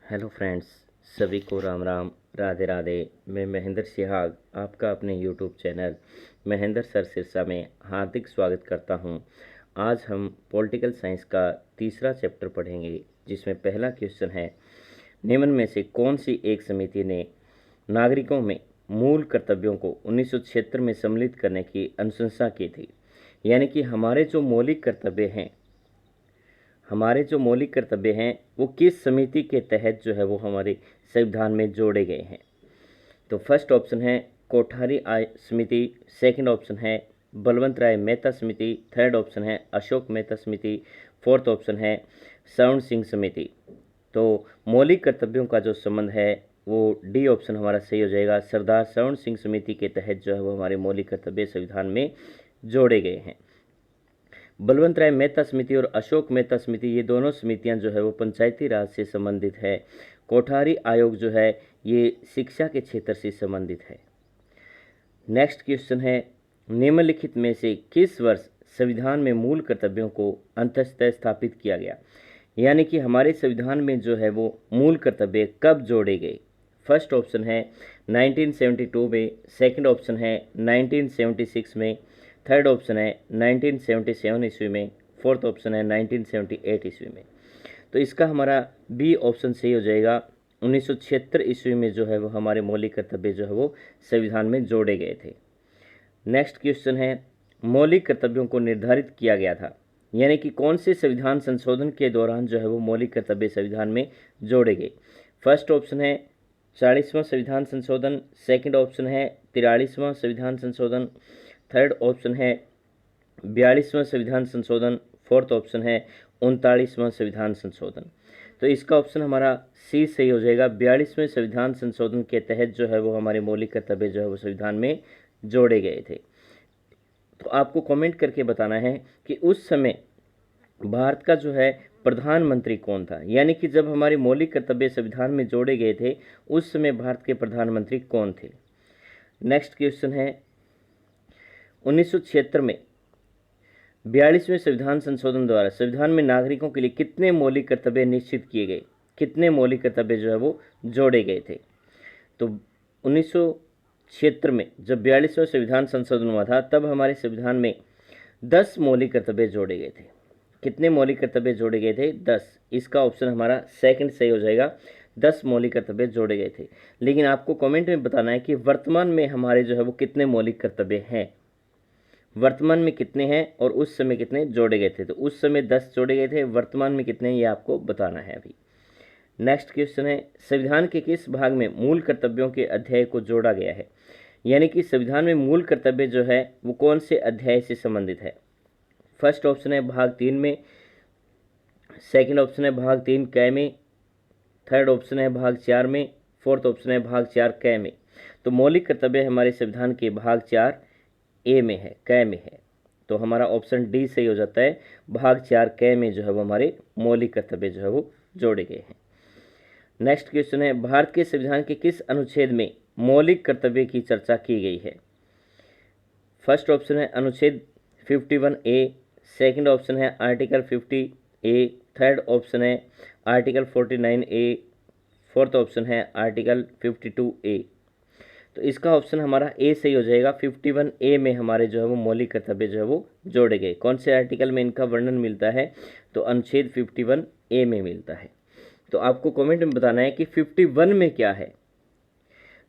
Hello friends, सभी को राम राम, राधे राधे। मैं महेंद्र सिहाग आपका अपने YouTube channel Mahendra sir Sirsa में हार्दिक स्वागत करता हूं। आज हम पॉलिटिकल साइंस का तीसरा चैप्टर पढ़ेंगे, जिसमें पहला क्वेश्चन है, निम्न में से कौन सी एक समिति ने नागरिकों में मूल कर्तव्यों को 1976 में सम्मिलित करने की अनुशंसा की थी। यानी कि हमारे जो मौलिक कर्तव्य हैं वो किस समिति के तहत जो है वो हमारे संविधान में जोड़े गए हैं। तो फर्स्ट ऑप्शन है कोठारी आय समिति, सेकंड ऑप्शन है बलवंत राय मेहता समिति, थर्ड ऑप्शन है अशोक मेहता समिति, फोर्थ ऑप्शन है सवर्ण सिंह समिति। तो मौलिक कर्तव्यों का जो संबंध है वो डी ऑप्शन हमारा सही हो जाएगा। सरदार सवर्ण सिंह समिति के तहत जो है वो हमारे मौलिक कर्तव्य संविधान में जोड़े गए हैं। बलवंत राय मेहता समिति और अशोक मेहता समिति, ये दोनों समितियां जो है वो पंचायती राज से संबंधित है। कोठारी आयोग जो है ये शिक्षा के क्षेत्र से संबंधित है। नेक्स्ट क्वेश्चन है, निम्नलिखित में से किस वर्ष संविधान में मूल कर्तव्यों को अंततः स्थापित किया गया। यानी कि हमारे संविधान में जो है वो मूल कर्तव्य कब जोड़े गए। फर्स्ट ऑप्शन है 1972 में, सेकंड ऑप्शन है 1976 में, थर्ड ऑप्शन है 1977 ईस्वी में, फोर्थ ऑप्शन है 1978 ईस्वी में। तो इसका हमारा बी ऑप्शन सही हो जाएगा। 1976 ईस्वी में जो है वो हमारे मौलिक कर्तव्य जो है वो संविधान में जोड़े गए थे। नेक्स्ट क्वेश्चन है, मौलिक कर्तव्यों को निर्धारित किया गया था। यानी कि कौन से संविधान संशोधन के दौरान जो है वो मौलिक कर्तव्य संविधान में जोड़े गए। फर्स्ट ऑप्शन है 40वां संविधान संशोधन, सेकंड ऑप्शन है 43वां संविधान संशोधन, थर्ड ऑप्शन है 42वां संविधान संशोधन, फोर्थ ऑप्शन है 39वां संविधान संशोधन। तो इसका ऑप्शन हमारा सी सही हो जाएगा। 42वें संविधान संशोधन के तहत जो है वो हमारे मौलिक कर्तव्य जो है वो संविधान में जोड़े गए थे। तो आपको कमेंट करके बताना है कि उस समय भारत का जो है प्रधानमंत्री कौन था। यानी कि जब हमारे मौलिक कर्तव्य संविधान में जोड़े गए थे उस समय भारत के प्रधानमंत्री कौन थे। नेक्स्ट क्वेश्चन है, 1976 में 42वें संविधान संशोधन द्वारा संविधान में नागरिकों के लिए कितने मौलिक कर्तव्य निश्चित किए गए, कितने मौलिक कर्तव्य जो है वो जोड़े गए थे। तो 1976 में जब 42वां संविधान संशोधन हुआ था तब हमारे संविधान में 10 मौलिक कर्तव्य जोड़े गए थे। कितने मौलिक कर्तव्य जोड़े गए थे? 10। इसका ऑप्शन हमारा सेकंड सही हो जाएगा। 10 मौलिक कर्तव्य जोड़े गए थे। लेकिन आपको कमेंट में बताना है कि वर्तमान में हमारे जो है वो कितने मौलिक कर्तव्य हैं, वर्तमान में कितने हैं और उस समय कितने जोड़े गए थे। तो उस समय 10 जोड़े गए थे, वर्तमान में कितने ये आपको बताना है अभी। नेक्स्ट क्वेश्चन है, संविधान के किस भाग में मूल कर्तव्यों के अध्याय को जोड़ा गया है। यानी कि संविधान में मूल कर्तव्य जो है वो कौन से अध्याय से संबंधित है। फर्स्ट ऑप्शन है भाग 3 में, सेकंड ऑप्शन है भाग 3 क में, थर्ड ऑप्शन है भाग 4 में, फोर्थ ऑप्शन है भाग 4 क में। तो मौलिक कर्तव्य हमारे संविधान के भाग 4 ए में है, क में है। तो हमारा ऑप्शन डी सही हो जाता है। भाग 4 क में जो है वो हमारे मौलिक कर्तव्य जो है वो जोड़े गए हैं। नेक्स्ट क्वेश्चन है, भारत के संविधान के किस अनुच्छेद में मौलिक कर्तव्य की चर्चा की गई है। फर्स्ट ऑप्शन है अनुच्छेद 51A, सेकंड ऑप्शन है आर्टिकल 50A, थर्ड ऑप्शन है आर्टिकल 49A, फोर्थ ऑप्शन है आर्टिकल 52A। तो इसका ऑप्शन हमारा ए सही हो जाएगा। 51A में हमारे जो है वो मौलिक कर्तव्य जो है वो जोड़े गए। कौन से आर्टिकल में इनका वर्णन मिलता है, तो अनुच्छेद 51A में मिलता है। तो आपको कमेंट में बताना है कि 51 में क्या है।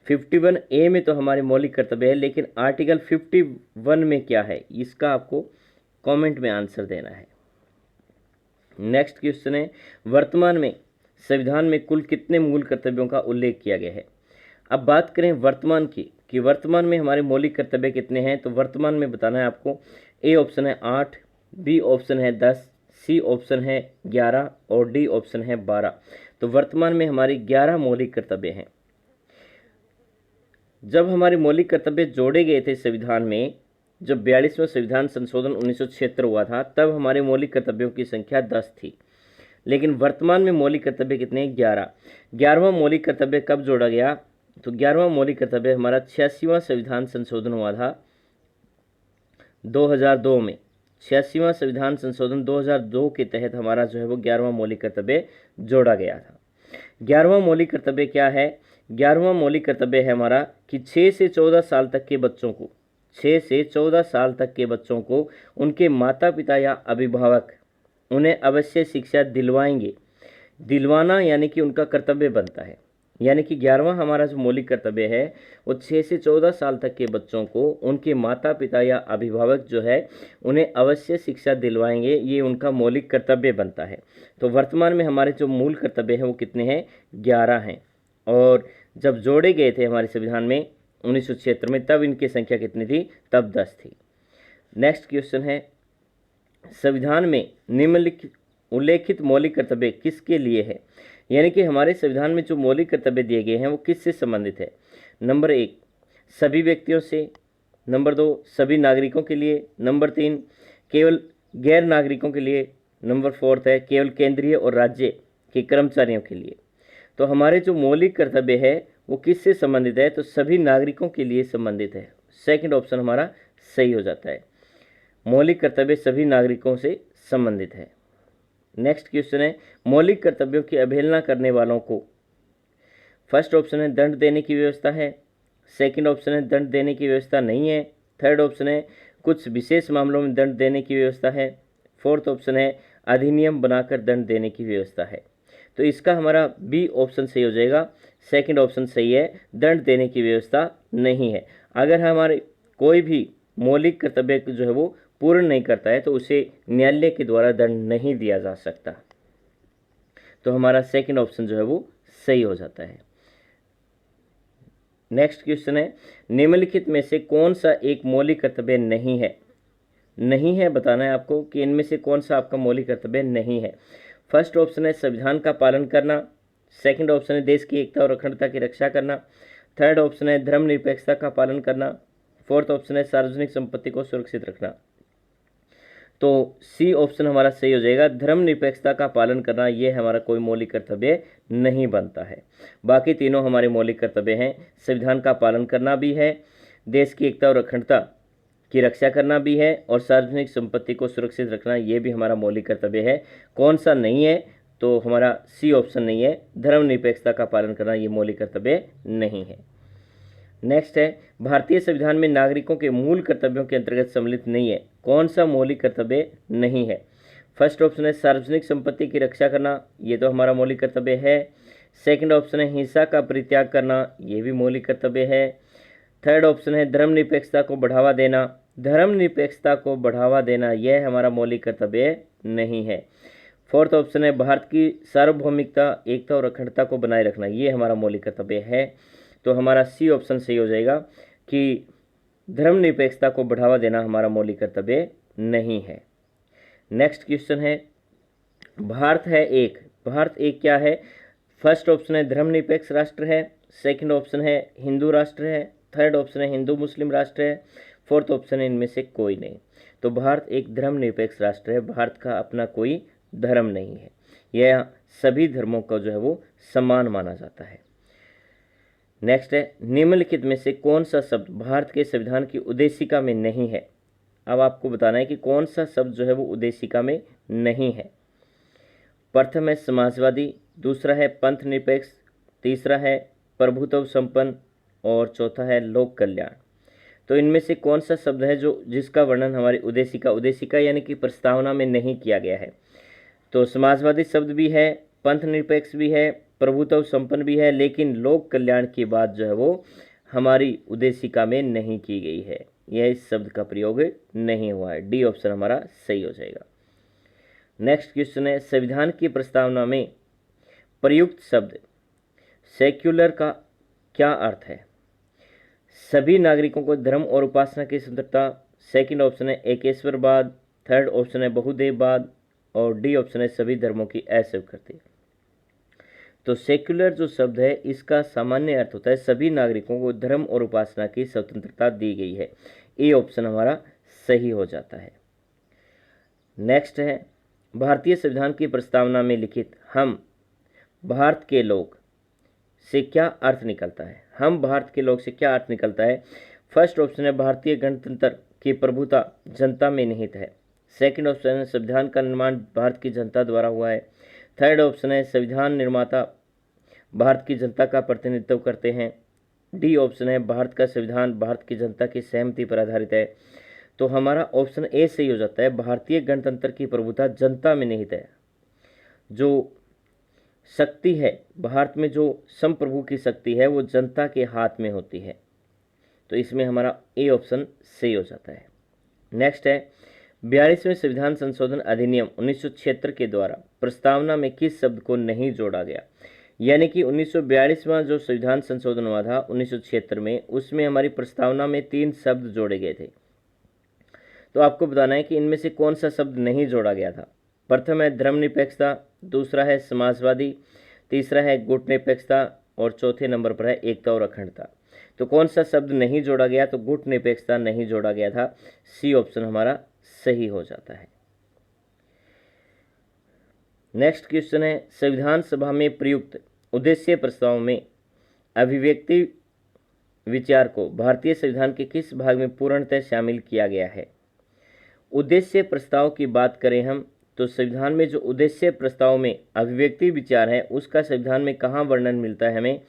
51A में तो हमारे मौलिक कर्तव्य है, लेकिन आर्टिकल 51 में क्या है, इसका आपको कमेंट में आंसर देना है। नेक्स्ट क्वेश्चन है, वर्तमान में संविधान में कुल कितने मूल कर्तव्यों का उल्लेख किया गया है। अब बात करें वर्तमान की कि वर्तमान में हमारे मौलिक कर्तव्य कितने हैं। तो वर्तमान में बताना है आपको। ए ऑप्शन है 8, बी ऑप्शन है 10, सी ऑप्शन है 11 और डी ऑप्शन है 12। तो वर्तमान में हमारे 11 मौलिक कर्तव्य हैं। जब हमारे मौलिक कर्तव्य जोड़े गए थे संविधान में, जब 42वां संविधान संशोधन 1976 हुआ था, तब हमारे मौलिक कर्तव्यों की संख्या 10 थी। लेकिन वर्तमान में मौलिक कर्तव्य कितने हैं? 11। 11वां मौलिक कर्तव्य कब जोड़ा गया, तो 11वां मौलिक कर्तव्य हमारा 86वां संविधान संशोधन हुआ था 2002 में। 86वां संविधान संशोधन 2002 के तहत हमारा जो है वो 11वां मौलिक कर्तव्य जोड़ा गया था। 11वां मौलिक कर्तव्य क्या है? 11वां मौलिक कर्तव्य है हमारा कि 6 से 14 साल तक के बच्चों को 6 से 14 साल तक के बच्चों को उनके माता पिता या अभिभावक उन्हें अवश्य शिक्षा दिलवाएंगे। दिलवाना यानी कि उनका कर्तव्य बनता है। यानी कि 11वां हमारा जो मौलिक कर्तव्य है वो 6 से 14 साल तक के बच्चों को उनके माता पिता या अभिभावक जो है उन्हें अवश्य शिक्षा दिलवाएंगे, ये उनका मौलिक कर्तव्य बनता है। तो वर्तमान में हमारे जो मूल कर्तव्य हैं वो कितने हैं? 11 हैं। और जब जोड़े गए थे हमारे संविधान में 1976 में, तब इनकी संख्या कितनी थी? तब 10 थी। नेक्स्ट क्वेश्चन है, संविधान में निम्नलिखित उल्लेखित मौलिक कर्तव्य किसके लिए है? यानी कि हमारे संविधान में जो मौलिक कर्तव्य दिए गए हैं वो किससे संबंधित है? नंबर 1 सभी व्यक्तियों से, नंबर 2 सभी नागरिकों के लिए, नंबर 3 केवल गैर नागरिकों के लिए, नंबर 4 है केवल केंद्रीय और राज्य के कर्मचारियों के लिए। तो हमारे जो मौलिक कर्तव्य है वो किससे संबंधित है? तो सभी नागरिकों के लिए संबंधित है। सेकंड ऑप्शन हमारा सही हो जाता है, मौलिक कर्तव्य सभी नागरिकों से संबंधित है। नेक्स्ट क्वेश्चन है, मौलिक कर्तव्यों की अवहेलना करने वालों को फर्स्ट ऑप्शन है दंड देने की व्यवस्था है, सेकंड ऑप्शन है दंड देने की व्यवस्था नहीं है, थर्ड ऑप्शन है कुछ विशेष मामलों में दंड देने की व्यवस्था है, फोर्थ ऑप्शन है अधिनियम बनाकर दंड देने की व्यवस्था है। तो इसका हमारा बी ऑप्शन सही हो जाएगा, सेकंड ऑप्शन सही है, दंड देने की व्यवस्था नहीं है। अगर हमारे कोई भी मौलिक कर्तव्य जो है वो पूर्ण नहीं करता है तो उसे न्यायालय के द्वारा दंड नहीं दिया जा सकता। तो हमारा सेकंड ऑप्शन जो है वो सही हो जाता है। नेक्स्ट क्वेश्चन है, निम्नलिखित में से कौन सा एक मौलिक कर्तव्य नहीं है? नहीं है बताना है आपको कि इनमें से कौन सा आपका मौलिक कर्तव्य नहीं है। फर्स्ट ऑप्शन है संविधान का पालन करना, सेकंड ऑप्शन है देश की एकता और अखंडता की रक्षा करना, थर्ड ऑप्शन है धर्मनिरपेक्षता का पालन करना, फोर्थ ऑप्शन है सार्वजनिक संपत्ति को सुरक्षित रखना। तो सी ऑप्शन हमारा सही हो जाएगा, धर्मनिरपेक्षता का पालन करना, ये हमारा कोई मौलिक कर्तव्य नहीं बनता है। बाकी तीनों हमारे मौलिक कर्तव्य हैं, संविधान का पालन करना भी है, देश की एकता और अखंडता की रक्षा करना भी है, और सार्वजनिक संपत्ति को सुरक्षित रखना, ये भी हमारा मौलिक कर्तव्य है। कौन सा नहीं है? तो हमारा सी ऑप्शन नहीं है, धर्मनिरपेक्षता का पालन करना ये मौलिक कर्तव्य नहीं है। नेक्स्ट है, भारतीय संविधान में नागरिकों के मूल कर्तव्यों के अंतर्गत सम्मिलित नहीं है। कौन सा मौलिक कर्तव्य नहीं है? फर्स्ट ऑप्शन है सार्वजनिक संपत्ति की रक्षा करना, ये तो हमारा मौलिक कर्तव्य है। सेकंड ऑप्शन है हिंसा का परित्याग करना, ये भी मौलिक कर्तव्य है। थर्ड ऑप्शन है धर्मनिरपेक्षता को बढ़ावा देना, धर्मनिरपेक्षता को बढ़ावा देना यह हमारा मौलिक कर्तव्य नहीं है। फोर्थ ऑप्शन है भारत की सार्वभौमिकता, एकता और अखंडता को बनाए रखना, ये हमारा मौलिक कर्तव्य है। तो हमारा सी ऑप्शन सही हो जाएगा कि धर्मनिरपेक्षता को बढ़ावा देना हमारा मौलिक कर्तव्य नहीं है। नेक्स्ट क्वेश्चन है, भारत एक क्या है? फर्स्ट ऑप्शन है धर्मनिरपेक्ष राष्ट्र है, सेकंड ऑप्शन है हिंदू राष्ट्र है, थर्ड ऑप्शन है हिंदू मुस्लिम राष्ट्र है, फोर्थ ऑप्शन है इनमें से कोई नहीं। तो भारत एक धर्मनिरपेक्ष राष्ट्र है, भारत का अपना कोई धर्म नहीं है, यह सभी धर्मों का जो है वो समान माना जाता है। नेक्स्ट है, निम्नलिखित में से कौन सा शब्द भारत के संविधान की उद्देशिका में नहीं है? अब आपको बताना है कि कौन सा शब्द जो है वो उद्देशिका में नहीं है। प्रथम है समाजवादी, दूसरा है पंथ निरपेक्ष, तीसरा है प्रभुत्व संपन्न और चौथा है लोक कल्याण। तो इनमें से कौन सा शब्द है जो जिसका वर्णन हमारी उद्देशिका यानी कि प्रस्तावना में नहीं किया गया है? तो समाजवादी शब्द भी है, पंथ निरपेक्ष भी है, प्रभुत्व संपन्न भी है, लेकिन लोक कल्याण की बात जो है वो हमारी उद्देशिका में नहीं की गई है, यह इस शब्द का प्रयोग नहीं हुआ है। डी ऑप्शन हमारा सही हो जाएगा। नेक्स्ट क्वेश्चन है, संविधान की प्रस्तावना में प्रयुक्त शब्द सेक्युलर का क्या अर्थ है? सभी नागरिकों को धर्म और उपासना की स्वतंत्रता, सेकंड ऑप्शन है एकेश्वरवाद, थर्ड ऑप्शन है बहुदेववाद और डी ऑप्शन है सभी धर्मों की अस्वीकृति। तो सेक्युलर जो शब्द है इसका सामान्य अर्थ होता है सभी नागरिकों को धर्म और उपासना की स्वतंत्रता दी गई है, ए ऑप्शन हमारा सही हो जाता है। नेक्स्ट है, भारतीय संविधान की प्रस्तावना में लिखित हम भारत के लोग से क्या अर्थ निकलता है? हम भारत के लोग से क्या अर्थ निकलता है? फर्स्ट ऑप्शन है भारतीय गणतंत्र की प्रभुता जनता में निहित है, सेकंड ऑप्शन है संविधान का निर्माण भारत की जनता द्वारा हुआ है, थर्ड ऑप्शन है संविधान निर्माता भारत की जनता का प्रतिनिधित्व करते हैं। डी ऑप्शन है भारत का संविधान भारत की जनता की सहमति पर आधारित है। तो हमारा ऑप्शन ए सही हो जाता है, भारतीय गणतंत्र की प्रभुता जनता में निहित है। जो शक्ति है भारत में, जो संप्रभु की शक्ति है वो जनता के हाथ में होती है। तो इसमें हमारा ए ऑप्शन सही हो जाता है। नेक्स्ट है 42वें संविधान संशोधन अधिनियम 1976 के द्वारा प्रस्तावना में किस शब्द को नहीं जोड़ा गया। यानी कि 1942वां जो संविधान संशोधन हुआ था 1976 में, उसमें हमारी प्रस्तावना में 3 शब्द जोड़े गए थे। तो आपको बताना है कि इनमें से कौन सा शब्द नहीं जोड़ा गया था। प्रथम है धर्मनिरपेक्षता, दूसरा है समाजवादी, तीसरा है गुटनिरपेक्षता और चौथे नंबर पर है एकता और अखंडता। तो कौन सा शब्द नहीं जोड़ा गया, तो गुटनिरपेक्षता नहीं जोड़ा गया था। सी ऑप्शन हमारा सही हो जाता है। नेक्स्ट क्वेश्चन है संविधान सभा में प्रयुक्त उद्देश्य प्रस्ताव में अभिव्यक्ति विचार को भारतीय संविधान के किस भाग में पूर्णतः शामिल किया गया है। उद्देश्य प्रस्ताव की बात करें हम तो संविधान में जो उद्देश्य प्रस्ताव में अभिव्यक्ति विचार है उसका संविधान में कहाँ वर्णन मिलता है हमें।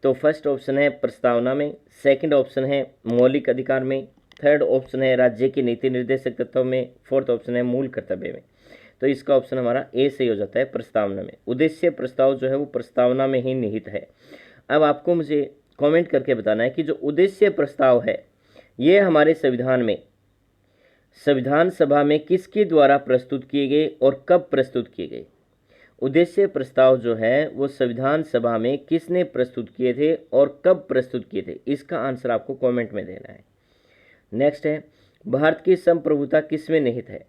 तो फर्स्ट ऑप्शन है प्रस्तावना में, सेकंड ऑप्शन है मौलिक अधिकार में, थर्ड ऑप्शन है राज्य की नीति निर्देशक तत्व में, फोर्थ ऑप्शन है मूल कर्तव्य में। तो इसका ऑप्शन हमारा ए सही हो जाता है, प्रस्तावना में। उद्देश्य प्रस्ताव जो है वो प्रस्तावना में ही निहित है। अब आपको मुझे कमेंट करके बताना है कि जो उद्देश्य प्रस्ताव है ये हमारे संविधान में संविधान सभा में किसके द्वारा प्रस्तुत किए गए और कब प्रस्तुत किए गए। उद्देश्य प्रस्ताव जो है वो संविधान सभा में किसने प्रस्तुत किए थे और कब प्रस्तुत किए थे, इसका आंसर आपको कमेंट में देना है। नेक्स्ट है भारत की संप्रभुता किसमें निहित है।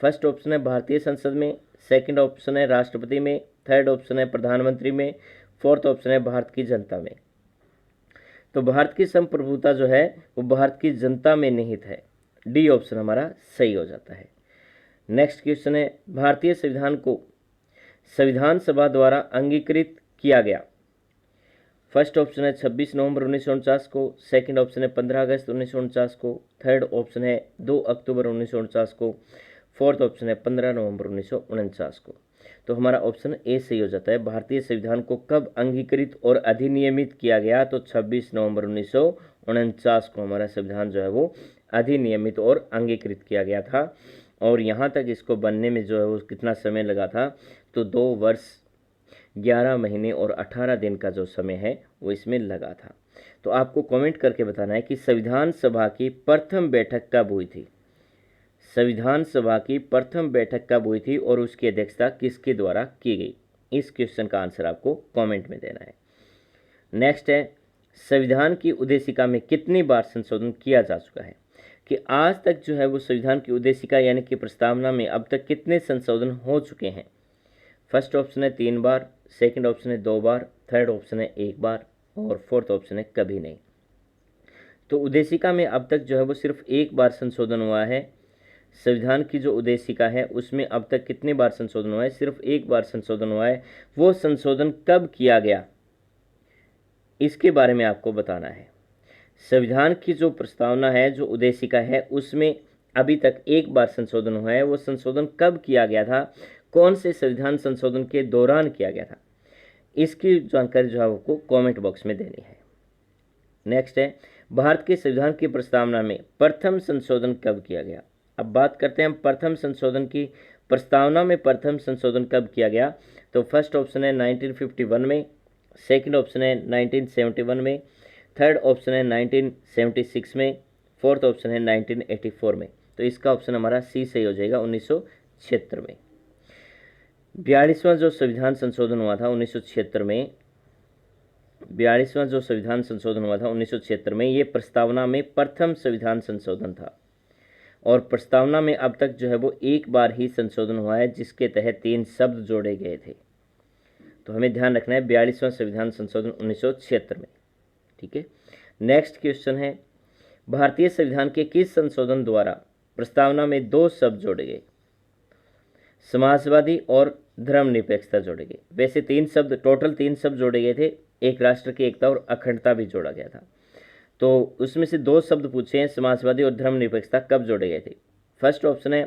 फर्स्ट ऑप्शन है भारतीय संसद में, सेकंड ऑप्शन है राष्ट्रपति में, थर्ड ऑप्शन है प्रधानमंत्री में, फोर्थ ऑप्शन है भारत की जनता में। तो भारत की संप्रभुता जो है वो भारत की जनता में निहित है। डी ऑप्शन हमारा सही हो जाता है। नेक्स्ट क्वेश्चन है भारतीय संविधान को संविधान सभा द्वारा अंगीकृत किया गया। फर्स्ट ऑप्शन है 26 नवंबर 1949 को, सेकंड ऑप्शन है 15 अगस्त 1949 को, थर्ड ऑप्शन है 2 अक्टूबर 1949 को, फोर्थ ऑप्शन है 15 नवंबर 1949 को। तो हमारा ऑप्शन ए सही हो जाता है। भारतीय संविधान को कब अंगीकृत और अधिनियमित किया गया, तो 26 नवंबर 1949 को हमारा संविधान जो है वो अधिनियमित और अंगीकृत किया गया था। और यहाँ तक इसको बनने में जो है वो कितना समय लगा था, तो 2 वर्ष 11 महीने और 18 दिन का जो समय है वो इसमें लगा था। तो आपको कमेंट करके बताना है कि संविधान सभा की प्रथम बैठक कब हुई थी। संविधान सभा की प्रथम बैठक कब हुई थी और उसकी अध्यक्षता किसके द्वारा की गई। इस क्वेश्चन का आंसर आपको कमेंट में देना है। नेक्स्ट है संविधान की उद्देशिका में कितनी बार संशोधन किया जा चुका है, कि आज तक जो है वो संविधान की उद्देशिका यानी कि प्रस्तावना में अब तक कितने संशोधन हो चुके हैं। फर्स्ट ऑप्शन है 3 बार, सेकंड ऑप्शन है 2 बार, थर्ड ऑप्शन है 1 बार और फोर्थ ऑप्शन है कभी नहीं। तो उद्देशिका में अब तक जो है वो सिर्फ 1 बार संशोधन हुआ है। संविधान की जो उद्देशिका है उसमें अब तक कितने बार संशोधन हुआ है, सिर्फ 1 बार संशोधन हुआ है। वो संशोधन कब किया गया इसके बारे में आपको बताना है। संविधान की जो प्रस्तावना है, जो उद्देशिका है, उसमें अभी तक 1 बार संशोधन हुआ है। वो संशोधन कब किया गया था, कौन से संविधान संशोधन के दौरान किया गया था, इसकी जानकारी जो है आपको कमेंट बॉक्स में देनी है। नेक्स्ट है भारत के संविधान की प्रस्तावना में प्रथम संशोधन कब किया गया। अब बात करते हैं हम प्रथम संशोधन की। प्रस्तावना में प्रथम संशोधन कब किया गया, तो फर्स्ट ऑप्शन है 1951 में, सेकंड ऑप्शन है 1971 में, थर्ड ऑप्शन है 1976 में, फोर्थ ऑप्शन है 1984 में। तो इसका ऑप्शन हमारा सी सही हो जाएगा, 1976 में। 42वां जो संविधान संशोधन हुआ था 1976 में, 42वां जो संविधान संशोधन हुआ था 1976 में, ये प्रस्तावना में प्रथम संविधान संशोधन था। और प्रस्तावना में अब तक जो है वो 1 बार ही संशोधन हुआ है, जिसके तहत 3 शब्द जोड़े गए थे। तो हमें ध्यान रखना है 42वां संविधान संशोधन 1976 में। ठीक है। नेक्स्ट क्वेश्चन है भारतीय संविधान के किस संशोधन द्वारा प्रस्तावना में 2 शब्द जोड़े गए, समाजवादी और धर्मनिरपेक्षता जोड़े गए। वैसे 3 शब्द, टोटल 3 शब्द जोड़े गए थे, एक राष्ट्र की एकता और अखंडता भी जोड़ा गया था। तो उसमें से 2 शब्द पूछे हैं, समाजवादी और धर्मनिरपेक्षता कब जोड़े गए थे। फर्स्ट ऑप्शन है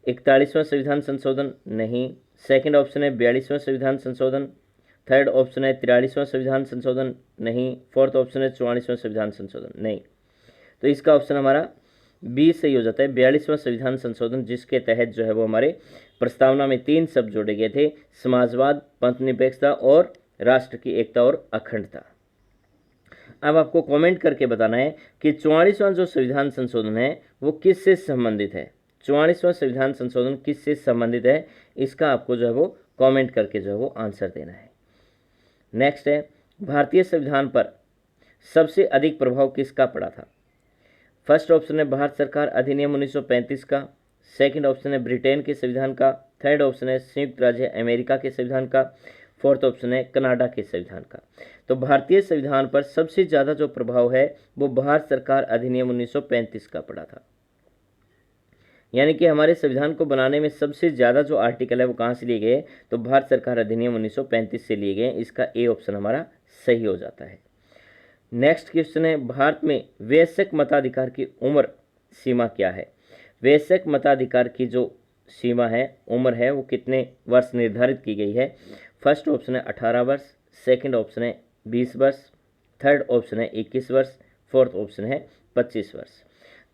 41वां संविधान संशोधन, नहीं। सेकंड ऑप्शन है 42वां संविधान संशोधन, थर्ड ऑप्शन है 43वां संविधान संशोधन, नहीं। फोर्थ ऑप्शन है 44वां संविधान संशोधन, नहीं। तो इसका ऑप्शन हमारा बी सही हो जाता है, 42वां संविधान संशोधन, जिसके तहत जो है वो हमारे प्रस्तावना में 3 शब्द जोड़े गए थे, समाजवाद, पंथनिरपेक्षता और राष्ट्र की एकता और अखंडता। अब आपको कमेंट करके बताना है कि 44वां जो संविधान संशोधन है वो किससे संबंधित है। 44वां संविधान संशोधन किससे संबंधित है, इसका आपको जो है वो कमेंट करके जो है वो आंसर देना है। नेक्स्ट है, भारतीय संविधान पर सबसे अधिक प्रभाव किसका पड़ा था। फर्स्ट ऑप्शन है भारत सरकार अधिनियम 1935 का, सेकंड ऑप्शन है ब्रिटेन के संविधान का, थर्ड ऑप्शन है संयुक्त राज्य अमेरिका के संविधान का, फोर्थ ऑप्शन है कनाडा के संविधान का। तो भारतीय संविधान पर सबसे ज़्यादा जो प्रभाव है वो भारत सरकार अधिनियम 1935 का पड़ा था। यानी कि हमारे संविधान को बनाने में सबसे ज़्यादा जो आर्टिकल है वो कहाँ से लिए गए, तो भारत सरकार अधिनियम 1935 से लिए गए। इसका ए ऑप्शन हमारा सही हो जाता है। नेक्स्ट क्वेश्चन है, भारत में वयस्क मताधिकार की उम्र सीमा क्या है। वयस्क मताधिकार की जो सीमा है, उम्र है, वो कितने वर्ष निर्धारित की गई है। फर्स्ट ऑप्शन है 18 वर्ष, सेकंड ऑप्शन है 20 वर्ष, थर्ड ऑप्शन है 21 वर्ष, फोर्थ ऑप्शन है 25 वर्ष।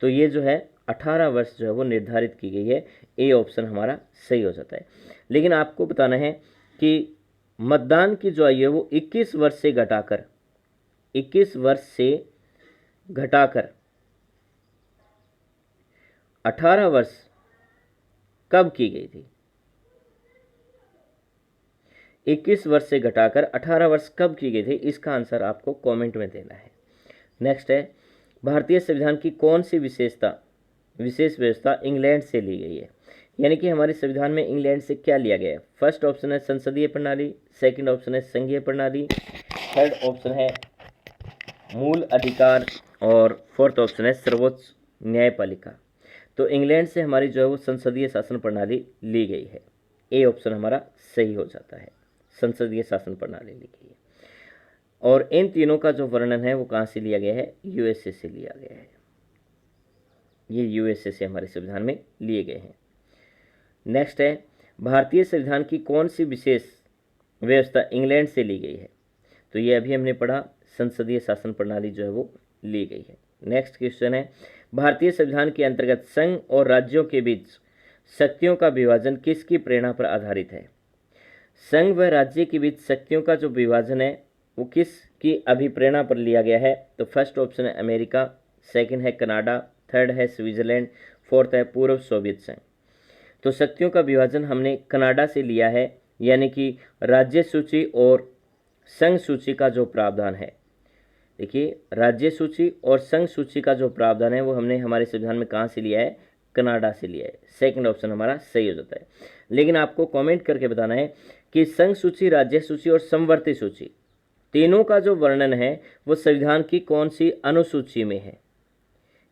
तो ये जो है 18 वर्ष जो है वो निर्धारित की गई है। ए ऑप्शन हमारा सही हो जाता है। लेकिन आपको बताना है कि मतदान की जो आयु है वो 21 वर्ष से घटाकर 18 वर्ष कब की गई थी। 21 वर्ष से घटाकर 18 वर्ष कब की गई थी, इसका आंसर आपको कमेंट में देना है। नेक्स्ट है, भारतीय संविधान की कौन सी विशेष व्यवस्था इंग्लैंड से ली गई है। यानी कि हमारे संविधान में इंग्लैंड से क्या लिया गया है। फर्स्ट ऑप्शन है संसदीय प्रणाली, सेकंड ऑप्शन है संघीय प्रणाली, थर्ड ऑप्शन है मूल अधिकार और फोर्थ ऑप्शन है सर्वोच्च न्यायपालिका। तो इंग्लैंड से हमारी जो है वो संसदीय शासन प्रणाली ली गई है। ए ऑप्शन हमारा सही हो जाता है, संसदीय शासन प्रणाली ली गई है। और इन तीनों का जो वर्णन है वो कहाँ से लिया गया है, यूएसए से लिया गया है। ये यूएसए से हमारे संविधान में लिए गए हैं। नेक्स्ट है, भारतीय संविधान की कौन सी विशेष व्यवस्था इंग्लैंड से ली गई है। तो ये अभी हमने पढ़ा, संसदीय शासन प्रणाली जो है वो ली गई है। नेक्स्ट क्वेश्चन है, भारतीय संविधान के अंतर्गत संघ और राज्यों के बीच शक्तियों का विभाजन किसकी प्रेरणा पर आधारित है। संघ व राज्य के बीच शक्तियों का जो विभाजन है वो किसकी अभिप्रेरणा पर लिया गया है। तो फर्स्ट ऑप्शन है अमेरिका, सेकंड है कनाडा, थर्ड है स्विट्जरलैंड, फोर्थ है पूर्व सोवियत संघ। तो शक्तियों का विभाजन हमने कनाडा से लिया है, यानी कि राज्य सूची और संघ सूची का जो प्रावधान है, देखिए राज्य सूची और संघ सूची का जो प्रावधान है वो हमने हमारे संविधान में कहाँ से लिया है, कनाडा से लिया है। सेकंड ऑप्शन हमारा सही हो जाता है। लेकिन आपको कमेंट करके बताना है कि संघ सूची, राज्य सूची और समवर्ती सूची तीनों का जो वर्णन है वो संविधान की कौन सी अनुसूची में है।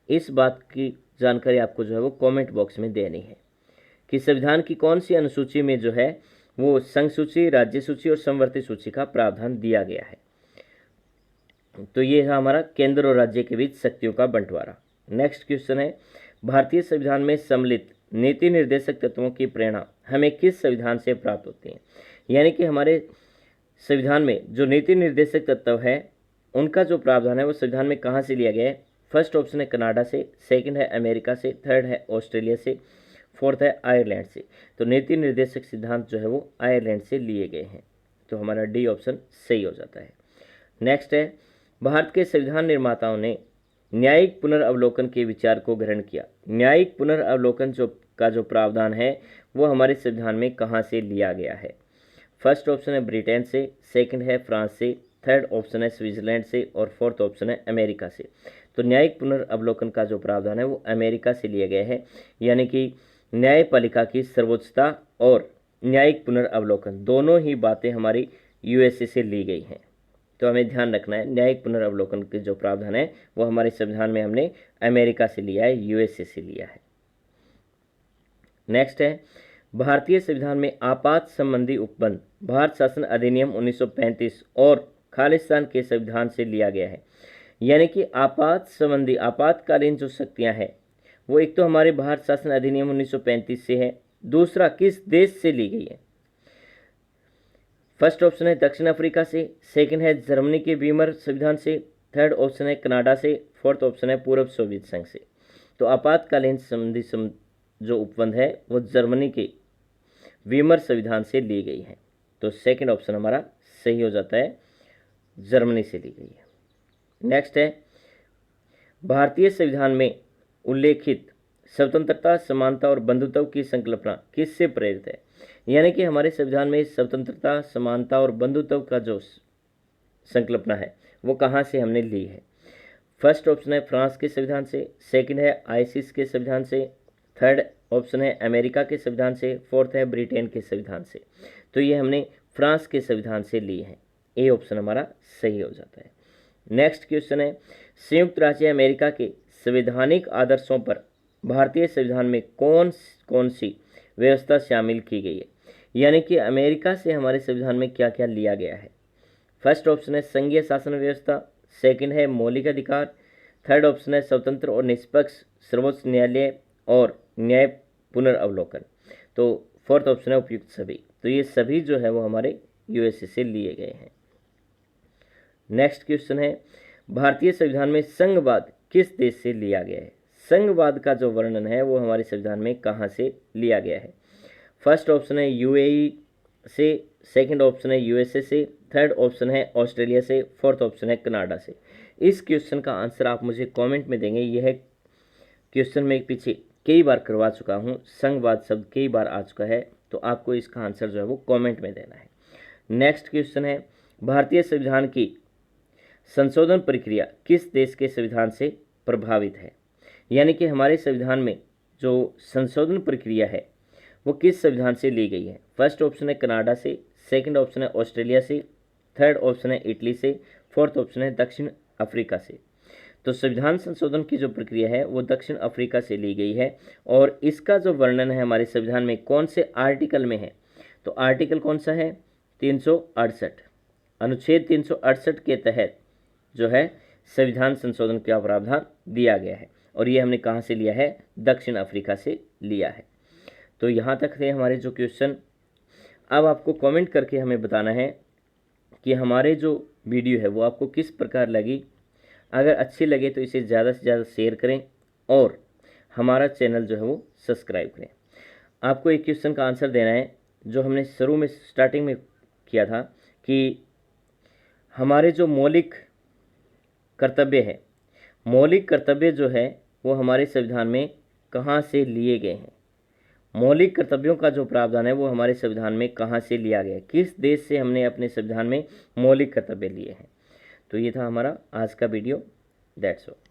इस बात की जानकारी आपको जो है वो कमेंट बॉक्स में देनी है कि संविधान की कौन सी अनुसूची में जो है वो संघ सूची, राज्य सूची और समवर्ती सूची का प्रावधान दिया गया है। तो ये है हमारा केंद्र और राज्य के बीच शक्तियों का बंटवारा। नेक्स्ट क्वेश्चन है, भारतीय संविधान में सम्मिलित नीति निर्देशक तत्वों की प्रेरणा हमें किस संविधान से प्राप्त होती है। यानी कि हमारे संविधान में जो नीति निर्देशक तत्व है उनका जो प्रावधान है वो संविधान में कहाँ से लिया गया है। फर्स्ट ऑप्शन है कनाडा से, सेकंड है अमेरिका से, थर्ड है ऑस्ट्रेलिया से, फोर्थ है आयरलैंड से। तो नीति निर्देशक सिद्धांत जो है वो आयरलैंड से लिए गए हैं। तो हमारा डी ऑप्शन सही हो जाता है। नेक्स्ट है, भारत के संविधान निर्माताओं ने न्यायिक पुनर्अवलोकन के विचार को ग्रहण किया। न्यायिक पुनर्अवलोकन जो प्रावधान है वो हमारे संविधान में कहाँ से लिया गया है। फर्स्ट ऑप्शन है ब्रिटेन से, सेकंड है फ्रांस से, थर्ड ऑप्शन है स्विट्जरलैंड से और फोर्थ ऑप्शन है अमेरिका से। तो न्यायिक पुनर्अवलोकन का जो प्रावधान है वो अमेरिका से लिया गया है। यानी कि न्यायपालिका की सर्वोच्चता और न्यायिक पुनर्अवलोकन दोनों ही बातें हमारी यूएसए से ली गई हैं। तो हमें ध्यान रखना है, न्यायिक पुनर्अवलोकन के जो प्रावधान है वो हमारे संविधान में हमने अमेरिका से लिया है, यूएसए से लिया है। नेक्स्ट है, भारतीय संविधान में आपात संबंधी उपबंध भारत शासन अधिनियम 1935 और खालिस्तान के संविधान से लिया गया है। यानी कि आपातकालीन जो शक्तियां हैं वो एक तो हमारे भारत शासन अधिनियम 1935 से है, दूसरा किस देश से ली गई है। फर्स्ट ऑप्शन है दक्षिण अफ्रीका से, सेकंड है जर्मनी के वीमर संविधान से, थर्ड ऑप्शन है कनाडा से, फोर्थ ऑप्शन है पूर्व सोवियत संघ से। तो आपातकालीन संधि जो उपबंध है वो जर्मनी के वीमर संविधान से ली गई है। तो सेकंड ऑप्शन हमारा सही हो जाता है, जर्मनी से ली गई है। नेक्स्ट है, भारतीय संविधान में उल्लेखित स्वतंत्रता, समानता और बंधुत्व की संकल्पना किससे प्रेरित है? यानी कि हमारे संविधान में स्वतंत्रता, समानता और बंधुत्व का जो संकल्पना है वो कहाँ से हमने ली है? फर्स्ट ऑप्शन है फ्रांस के संविधान से, सेकंड है आइसिस के संविधान से, थर्ड ऑप्शन है अमेरिका के संविधान से, फोर्थ है ब्रिटेन के संविधान से। तो ये हमने फ्रांस के संविधान से ली है, ए ऑप्शन हमारा सही हो जाता है। नेक्स्ट क्वेश्चन है, संयुक्त राज्य अमेरिका के संवैधानिक आदर्शों पर भारतीय संविधान में कौन कौन सी व्यवस्था शामिल की गई है? यानी कि अमेरिका से हमारे संविधान में क्या क्या लिया गया है? फर्स्ट ऑप्शन है संघीय शासन व्यवस्था, सेकंड है मौलिक अधिकार, थर्ड ऑप्शन है स्वतंत्र और निष्पक्ष सर्वोच्च न्यायालय और न्याय पुनर्वलोकन। तो फोर्थ ऑप्शन है उपयुक्त सभी। तो ये सभी जो है वो हमारे यूएसए से लिए गए हैं। नेक्स्ट क्वेश्चन है, भारतीय संविधान में संघवाद किस देश से लिया गया है? संघवाद का जो वर्णन है वो हमारे संविधान में कहाँ से लिया गया है? फर्स्ट ऑप्शन है यूएई से, सेकंड ऑप्शन है यूएसए से, थर्ड ऑप्शन है ऑस्ट्रेलिया से, फोर्थ ऑप्शन है कनाडा से। इस क्वेश्चन का आंसर आप मुझे कमेंट में देंगे। यह क्वेश्चन मैं पीछे कई बार करवा चुका हूँ, संघवाद शब्द कई बार आ चुका है, तो आपको इसका आंसर जो है वो कमेंट में देना है। नेक्स्ट क्वेश्चन है, भारतीय संविधान की संशोधन प्रक्रिया किस देश के संविधान से प्रभावित है? यानी कि हमारे संविधान में जो संशोधन प्रक्रिया है वो किस संविधान से ली गई है? फर्स्ट ऑप्शन है कनाडा से, सेकंड ऑप्शन है ऑस्ट्रेलिया से, थर्ड ऑप्शन है इटली से, फोर्थ ऑप्शन है दक्षिण अफ्रीका से। तो संविधान संशोधन की जो प्रक्रिया है वो दक्षिण अफ्रीका से ली गई है। और इसका जो वर्णन है हमारे संविधान में कौन से आर्टिकल में है? तो आर्टिकल कौन सा है? 368, अनुच्छेद 368 के तहत जो है संविधान संशोधन का प्रावधान दिया गया है। और ये हमने कहाँ से लिया है? दक्षिण अफ्रीका से लिया है। तो यहाँ तक थे हमारे जो क्वेश्चन। अब आपको कमेंट करके हमें बताना है कि हमारे जो वीडियो है वो आपको किस प्रकार लगी। अगर अच्छी लगे तो इसे ज़्यादा से ज़्यादा शेयर करें और हमारा चैनल जो है वो सब्सक्राइब करें। आपको एक क्वेश्चन का आंसर देना है जो हमने शुरू में स्टार्टिंग में किया था कि हमारे जो मौलिक कर्तव्य है, मौलिक कर्तव्य जो है वो हमारे संविधान में कहाँ से लिए गए हैं? मौलिक कर्तव्यों का जो प्रावधान है वो हमारे संविधान में कहाँ से लिया गया है? किस देश से हमने अपने संविधान में मौलिक कर्तव्य लिए हैं? तो ये था हमारा आज का वीडियो। That's all.